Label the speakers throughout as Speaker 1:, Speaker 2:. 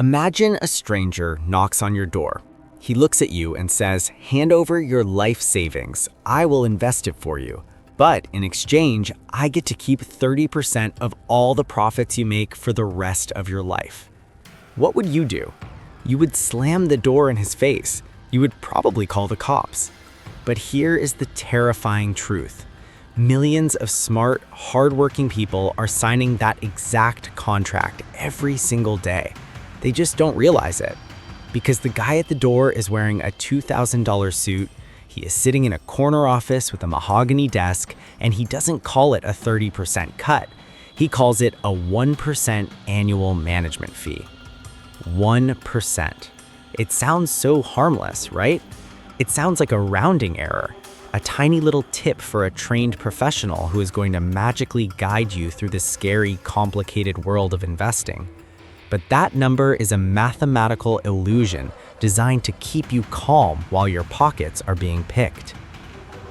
Speaker 1: Imagine a stranger knocks on your door. He looks at you and says, "Hand over your life savings. I will invest it for you. But in exchange, I get to keep 30% of all the profits you make for the rest of your life." What would you do? You would slam the door in his face. You would probably call the cops. But here is the terrifying truth. Millions of smart, hardworking people are signing that exact contract every single day. They just don't realize it. Because the guy at the door is wearing a $2,000 suit, he is sitting in a corner office with a mahogany desk, and he doesn't call it a 30% cut. He calls it a 1% annual management fee. 1%. It sounds so harmless, right? It sounds like a rounding error, a tiny little tip for a trained professional who is going to magically guide you through the scary, complicated world of investing. But that number is a mathematical illusion designed to keep you calm while your pockets are being picked.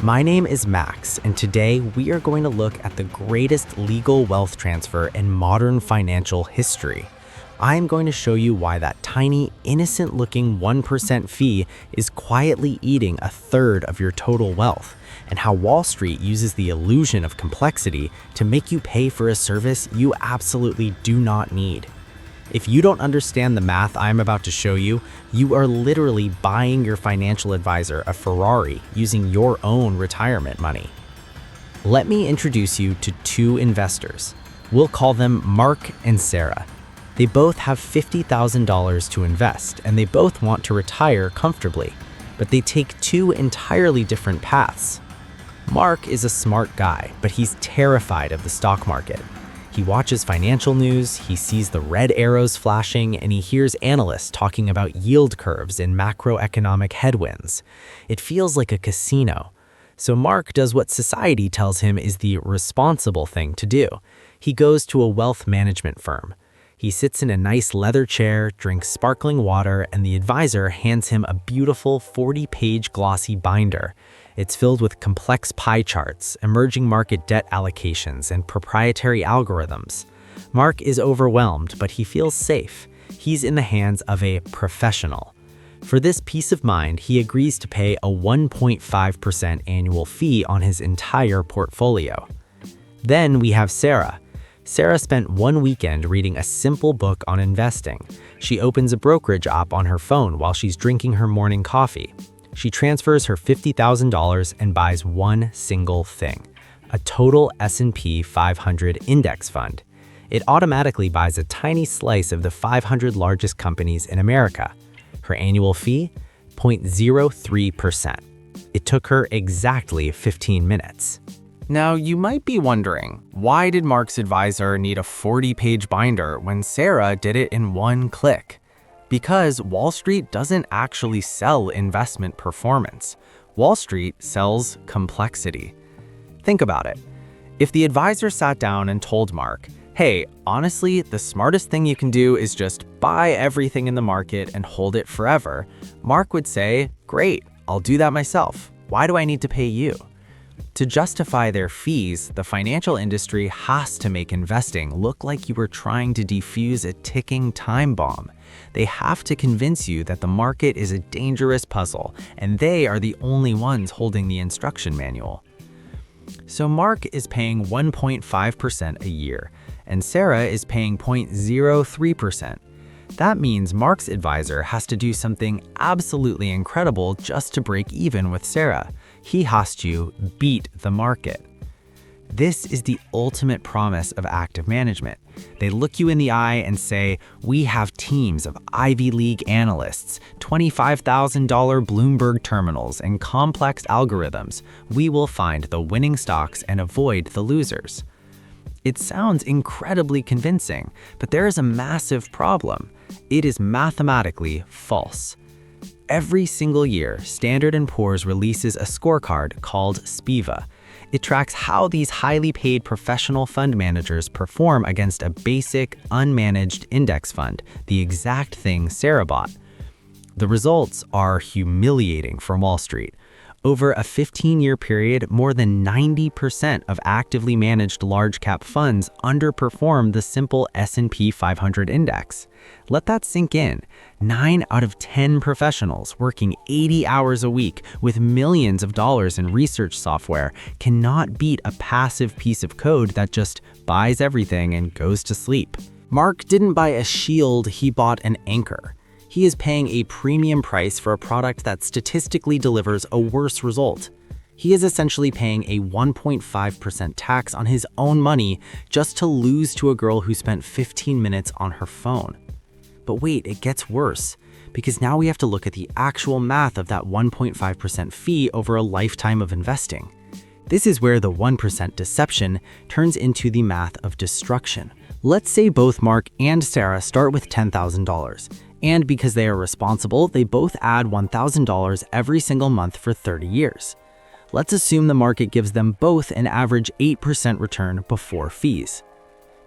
Speaker 1: My name is Max, and today we are going to look at the greatest legal wealth transfer in modern financial history. I am going to show you why that tiny, innocent-looking 1% fee is quietly eating a third of your total wealth, and how Wall Street uses the illusion of complexity to make you pay for a service you absolutely do not need. If you don't understand the math I'm about to show you, you are literally buying your financial advisor a Ferrari using your own retirement money. Let me introduce you to two investors. We'll call them Mark and Sarah. They both have $50,000 to invest, and they both want to retire comfortably, but they take two entirely different paths. Mark is a smart guy, but he's terrified of the stock market. He watches financial news, he sees the red arrows flashing, and he hears analysts talking about yield curves and macroeconomic headwinds. It feels like a casino. So Mark does what society tells him is the responsible thing to do. He goes to a wealth management firm. He sits in a nice leather chair, drinks sparkling water, and the advisor hands him a beautiful 40-page glossy binder. It's filled with complex pie charts, emerging market debt allocations, and proprietary algorithms. Mark is overwhelmed, but he feels safe. He's in the hands of a professional. For this peace of mind, he agrees to pay a 1.5% annual fee on his entire portfolio. Then we have Sarah. Sarah spent one weekend reading a simple book on investing. She opens a brokerage app on her phone while she's drinking her morning coffee. She transfers her $50,000 and buys one single thing, a total S&P 500 index fund. It automatically buys a tiny slice of the 500 largest companies in America. Her annual fee? 0.03%. It took her exactly 15 minutes. Now, you might be wondering, why did Mark's advisor need a 40-page binder when Sarah did it in one click? Because Wall Street doesn't actually sell investment performance. Wall Street sells complexity. Think about it. If the advisor sat down and told Mark, "Hey, honestly, the smartest thing you can do is just buy everything in the market and hold it forever," Mark would say, "Great, I'll do that myself. Why do I need to pay you?" To justify their fees, the financial industry has to make investing look like you were trying to defuse a ticking time bomb. They have to convince you that the market is a dangerous puzzle, and they are the only ones holding the instruction manual. So Mark is paying 1.5% a year, and Sarah is paying 0.03%. That means Mark's advisor has to do something absolutely incredible just to break even with Sarah. He has to beat the market. This is the ultimate promise of active management. They look you in the eye and say, "We have teams of Ivy League analysts, $25,000 Bloomberg terminals, and complex algorithms. We will find the winning stocks and avoid the losers." It sounds incredibly convincing, but there is a massive problem. It is mathematically false. Every single year, Standard & Poor's releases a scorecard called SPIVA. It tracks how these highly paid professional fund managers perform against a basic, unmanaged index fund, the exact thing Sarah bought. The results are humiliating for Wall Street. Over a 15-year period, more than 90% of actively managed large-cap funds underperform the simple S&P 500 index. Let that sink in. 9 out of 10 professionals working 80 hours a week with millions of dollars in research software cannot beat a passive piece of code that just buys everything and goes to sleep. Mark didn't buy a shield, he bought an anchor. He is paying a premium price for a product that statistically delivers a worse result. He is essentially paying a 1.5% tax on his own money just to lose to a girl who spent 15 minutes on her phone. But wait, it gets worse, because now we have to look at the actual math of that 1.5% fee over a lifetime of investing. This is where the 1% deception turns into the math of destruction. Let's say both Mark and Sarah start with $10,000. And because they are responsible, they both add $1,000 every single month for 30 years. Let's assume the market gives them both an average 8% return before fees.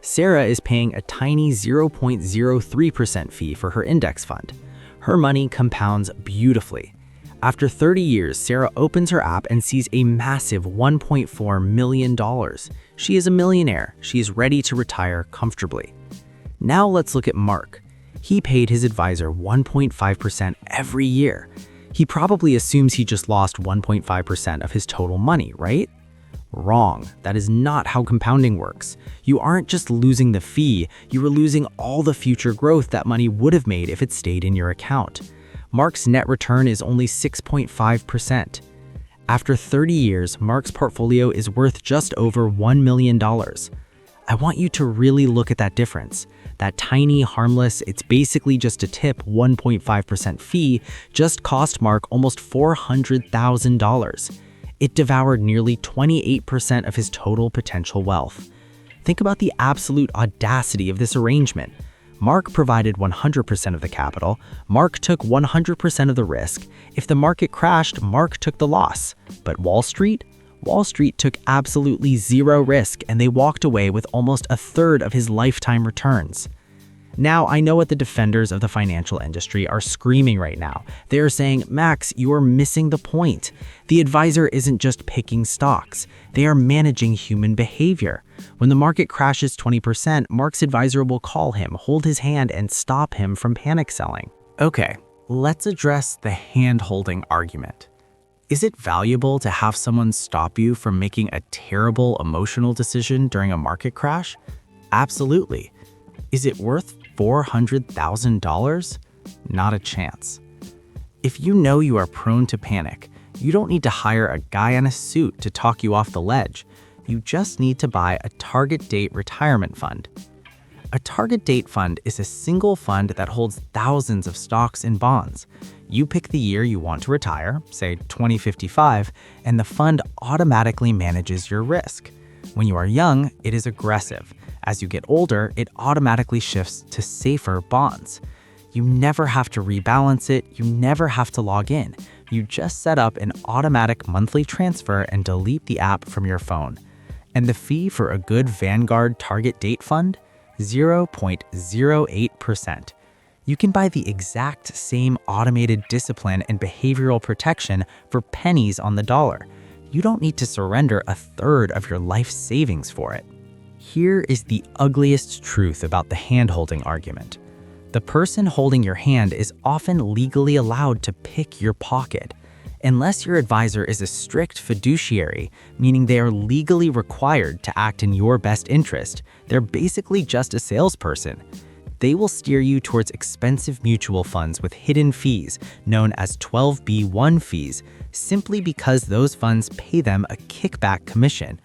Speaker 1: Sarah is paying a tiny 0.03% fee for her index fund. Her money compounds beautifully. After 30 years, Sarah opens her app and sees a massive $1.4 million. She is a millionaire. She is ready to retire comfortably. Now let's look at Mark. He paid his advisor 1.5% every year. He probably assumes he just lost 1.5% of his total money, right? Wrong. That is not how compounding works. You aren't just losing the fee, you are losing all the future growth that money would have made if it stayed in your account. Mark's net return is only 6.5%. After 30 years, Mark's portfolio is worth just over $1 million. I want you to really look at that difference. That tiny, harmless, it's basically just a tip 1.5% fee just cost Mark almost $400,000. It devoured nearly 28% of his total potential wealth. Think about the absolute audacity of this arrangement. Mark provided 100% of the capital, Mark took 100% of the risk. If the market crashed, Mark took the loss. But Wall Street? Wall Street took absolutely zero risk, and they walked away with almost a third of his lifetime returns. Now, I know what the defenders of the financial industry are screaming right now. They are saying, Max, you are missing the point. The advisor isn't just picking stocks. They are managing human behavior. When the market crashes 20%, Mark's advisor will call him, hold his hand, and stop him from panic selling. Okay, let's address the hand-holding argument. Is it valuable to have someone stop you from making a terrible emotional decision during a market crash? Absolutely. Is it worth $400,000? Not a chance. If you know you are prone to panic, you don't need to hire a guy in a suit to talk you off the ledge. You just need to buy a target date retirement fund. A target date fund is a single fund that holds thousands of stocks and bonds. You pick the year you want to retire, say 2055, and the fund automatically manages your risk. When you are young, it is aggressive. As you get older, it automatically shifts to safer bonds. You never have to rebalance it, you never have to log in. You just set up an automatic monthly transfer and delete the app from your phone. And the fee for a good Vanguard target date fund? 0.08%. You can buy the exact same automated discipline and behavioral protection for pennies on the dollar. You don't need to surrender a third of your life savings for it. Here is the ugliest truth about the hand-holding argument. The person holding your hand is often legally allowed to pick your pocket. Unless your advisor is a strict fiduciary, meaning they are legally required to act in your best interest, they're basically just a salesperson. They will steer you towards expensive mutual funds with hidden fees, known as 12b-1 fees, simply because those funds pay them a kickback commission.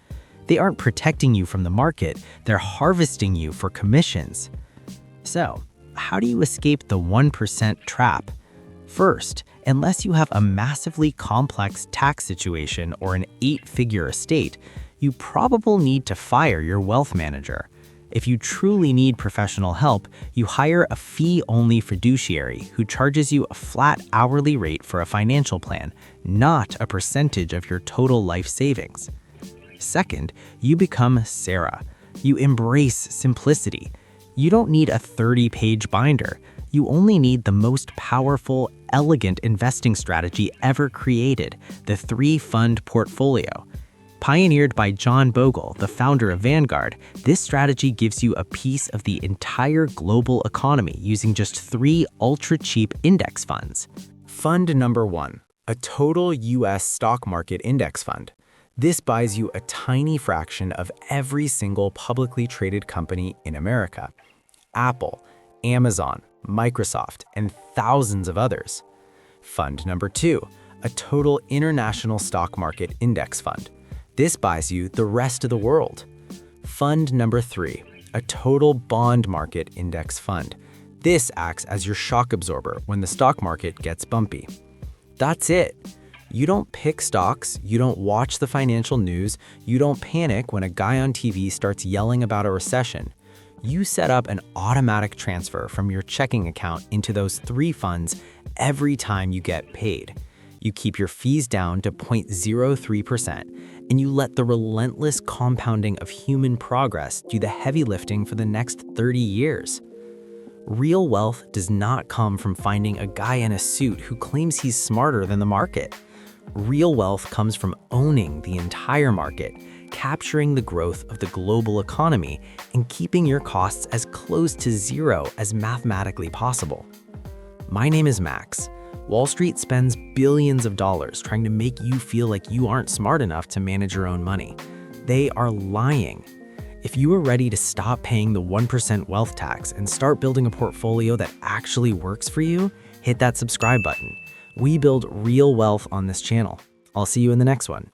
Speaker 1: They aren't protecting you from the market, they're harvesting you for commissions. So, how do you escape the 1% trap? First, unless you have a massively complex tax situation or an 8-figure estate, you probably need to fire your wealth manager. If you truly need professional help, you hire a fee-only fiduciary who charges you a flat hourly rate for a financial plan, not a percentage of your total life savings. Second, you become Sarah. You embrace simplicity. You don't need a 30-page binder. You only need the most powerful, elegant investing strategy ever created, the three-fund portfolio. Pioneered by John Bogle, the founder of Vanguard, this strategy gives you a piece of the entire global economy using just 3 ultra-cheap index funds. Fund number 1, a total U.S. stock market index fund. This buys you a tiny fraction of every single publicly traded company in America: Apple, Amazon, Microsoft, and thousands of others. Fund number 2, a total international stock market index fund. This buys you the rest of the world. Fund number 3, a total bond market index fund. This acts as your shock absorber when the stock market gets bumpy. That's it. You don't pick stocks, you don't watch the financial news, you don't panic when a guy on TV starts yelling about a recession. You set up an automatic transfer from your checking account into those 3 funds every time you get paid. You keep your fees down to 0.03%, and you let the relentless compounding of human progress do the heavy lifting for the next 30 years. Real wealth does not come from finding a guy in a suit who claims he's smarter than the market. Real wealth comes from owning the entire market, capturing the growth of the global economy, and keeping your costs as close to zero as mathematically possible. My name is Max. Wall Street spends billions of dollars trying to make you feel like you aren't smart enough to manage your own money. They are lying. If you are ready to stop paying the 1% wealth tax and start building a portfolio that actually works for you, hit that subscribe button. We build real wealth on this channel. I'll see you in the next one.